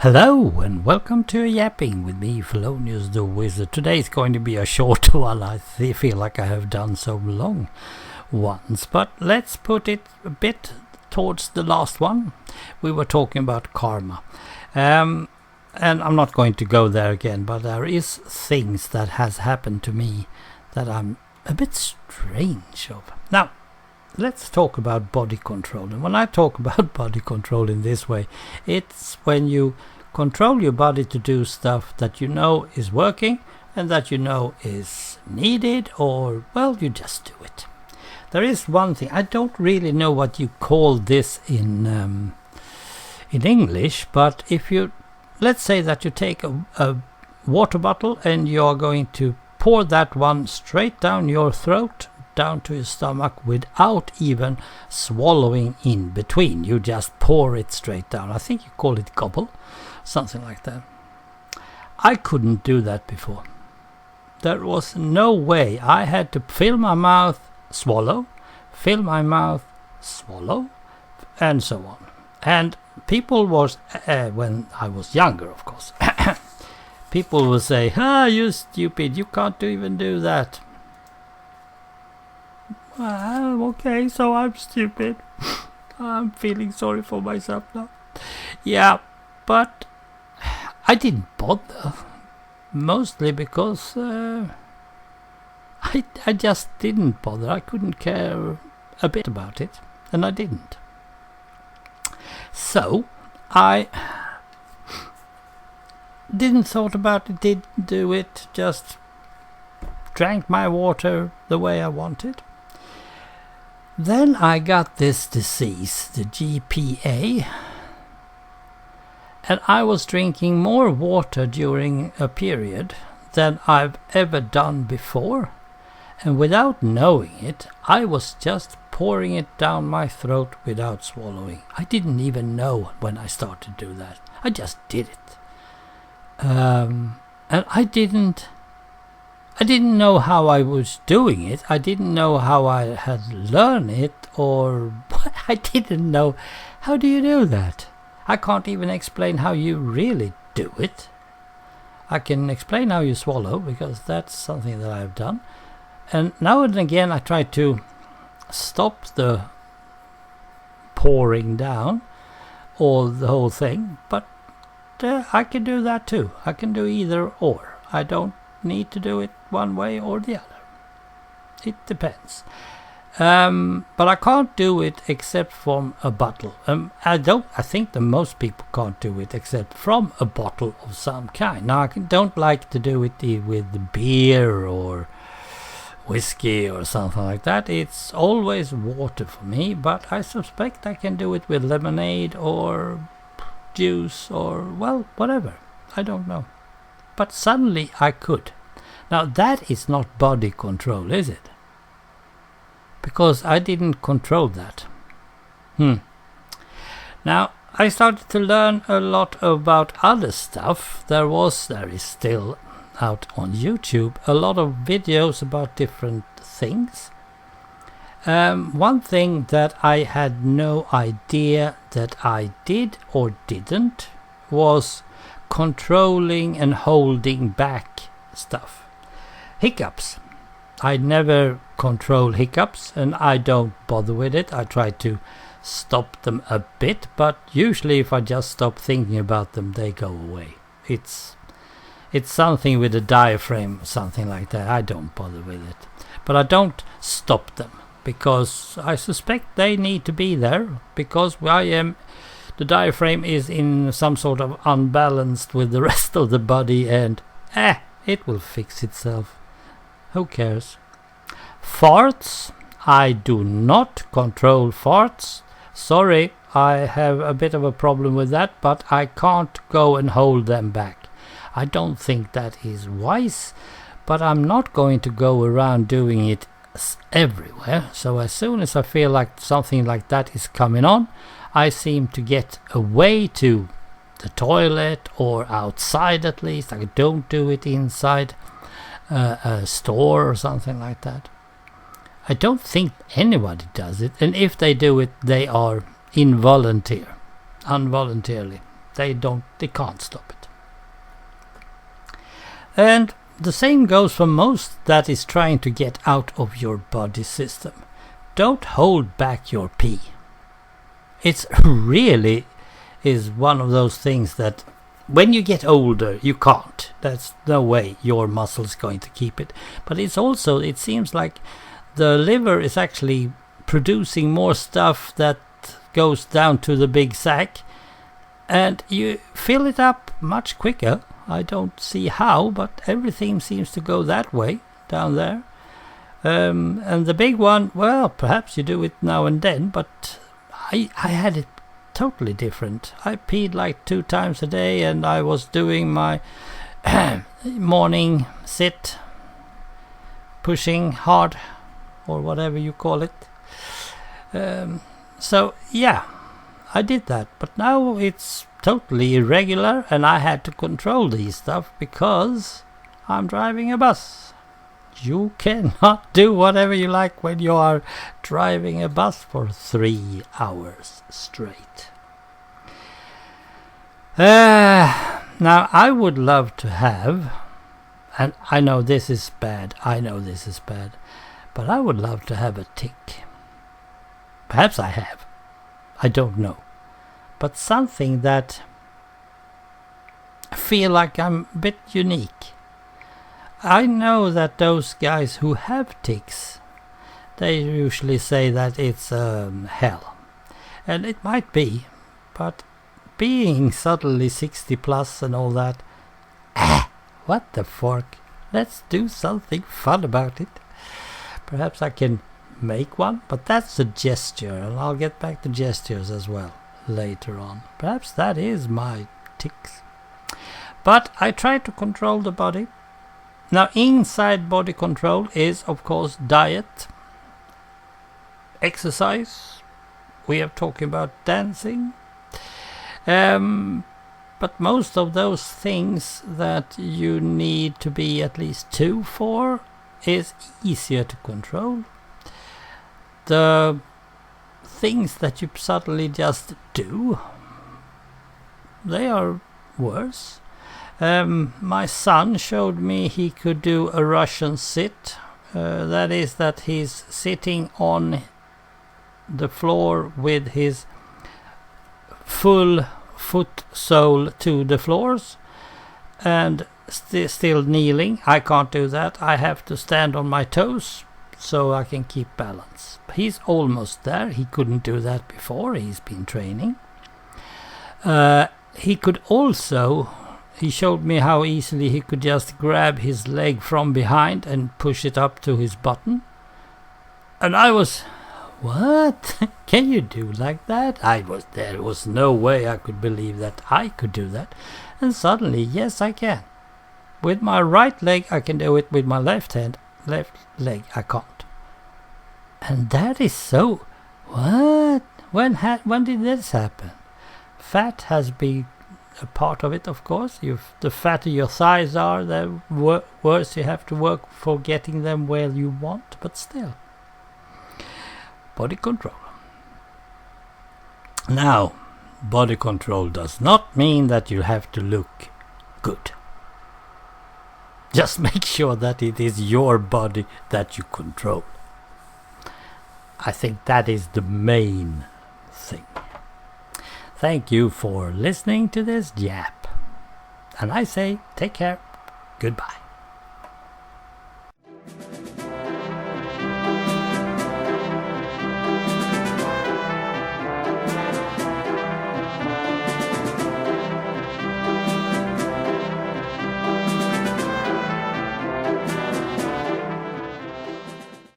Hello and welcome to Yapping with me, Fellonius the Wizard. Today is going to be a short one. I feel like I have done so long ones, but let's put it a bit towards the last one. We were talking about karma, and I'm not going to go there again, but there is things that has happened to me that I'm a bit strange of. Now, let's talk about body control. And when I talk about body control in this way, it's when you control your body to do stuff that you know is working and that you know is needed, or, well, you just do it. There is one thing, I don't really know what you call this in English, but if you, let's say that you take a water bottle and you're going to pour that one straight down your throat, down to your stomach, without even swallowing in between. You just pour it straight down. I think you call it gobble, something like that. I couldn't do that before. There was no way. I had to fill my mouth, swallow, fill my mouth, swallow, and so on. And people was, when I was younger, of course, people would say, you stupid, you can't even do that. Okay, so I'm stupid. I'm feeling sorry for myself now. Yeah, but I didn't bother. Mostly because I just didn't bother. I couldn't care a bit about it, and I didn't. So I didn't thought about it, didn't do it, just drank my water the way I wanted. Then I got this disease, the GPA, and I was drinking more water during a period than I've ever done before, and without knowing it, I was just pouring it down my throat without swallowing. I didn't even know when I started to do that. I just did it. And I didn't know how I was doing it. I didn't know how I had learned it, or I didn't know. How do you do that? I can't even explain how you really do it. I can explain how you swallow, because that's something that I've done. And now and again I try to stop the pouring down or the whole thing, but I can do that too. I can do either or. I don't need to do it one way or the other. It depends. But I can't do it except from a bottle. I think that most people can't do it except from a bottle of some kind. Now I don't like to do it with beer or whiskey or something like that. It's always water for me, but I suspect I can do it with lemonade or juice or, well, whatever. I don't know. But suddenly I could. Now that is not body control, is it? Because I didn't control that. Now I started to learn a lot about other stuff. There is still out on YouTube a lot of videos about different things. One thing that I had no idea that I did or didn't was controlling and holding back stuff. Hiccups. I never control hiccups, and I don't bother with it. I try to stop them a bit, but usually if I just stop thinking about them, they go away. It's something with the diaphragm, something like that. I don't bother with it. But I don't stop them, because I suspect they need to be there, because the diaphragm is in some sort of unbalanced with the rest of the body, and it will fix itself. Who cares? Farts. I do not control farts. Sorry, I have a bit of a problem with that, but I can't go and hold them back. I don't think that is wise, but I'm not going to go around doing it everywhere. So as soon as I feel like something like that is coming on, I seem to get away to the toilet or outside at least. I don't do it inside a store or something like that. I don't think anybody does it, and if they do it, they are involuntarily. They can't stop it. And the same goes for most that is trying to get out of your body system. Don't hold back your pee. It's really is one of those things that when you get older you can't. That's no way your muscle's going to keep it. But it's also, it seems like the liver is actually producing more stuff that goes down to the big sack, and you fill it up much quicker. I don't see how, but everything seems to go that way down there. And the big one, well, perhaps you do it now and then, but I had it totally different. I peed like 2 times a day, and I was doing my morning sit, pushing hard, or whatever you call it. So yeah, I did that, but now it's totally irregular, and I had to control these stuff because I'm driving a bus. You cannot do whatever you like when you are driving a bus for 3 hours straight. Now I would love to have, and I know this is bad, but I would love to have a tick. Perhaps I have, I don't know, but something that I feel like I'm a bit unique. I know that those guys who have ticks, they usually say that it's hell. And it might be, but being suddenly 60 plus and all that, what the fork? Let's do something fun about it. Perhaps I can make one, but that's a gesture, and I'll get back to gestures as well later on. Perhaps that is my ticks. But I try to control the body. Now, inside body control is, of course, diet, exercise. We are talking about dancing. But most of those things that you need to be at least 2 for is easier to control. The things that you suddenly just do, they are worse. My son showed me he could do a Russian sit. That is that he's sitting on the floor with his full foot sole to the floors and still kneeling. I can't do that. I have to stand on my toes so I can keep balance. He's almost there. He couldn't do that before. He's been training. He could also... He showed me how easily he could just grab his leg from behind and push it up to his button. And I was, what? Can you do like that? There was no way I could believe that I could do that. And suddenly, yes, I can. With my right leg, I can do it. With my left leg, I can't. And that is so, what? When did this happen? Fat has been a part of it, of course. The fatter your thighs are, the worse you have to work for getting them where you want, but still. Body control. Now, body control does not mean that you have to look good. Just make sure that it is your body that you control. I think that is the main thing. Thank you for listening to this yap. And I say, take care. Goodbye.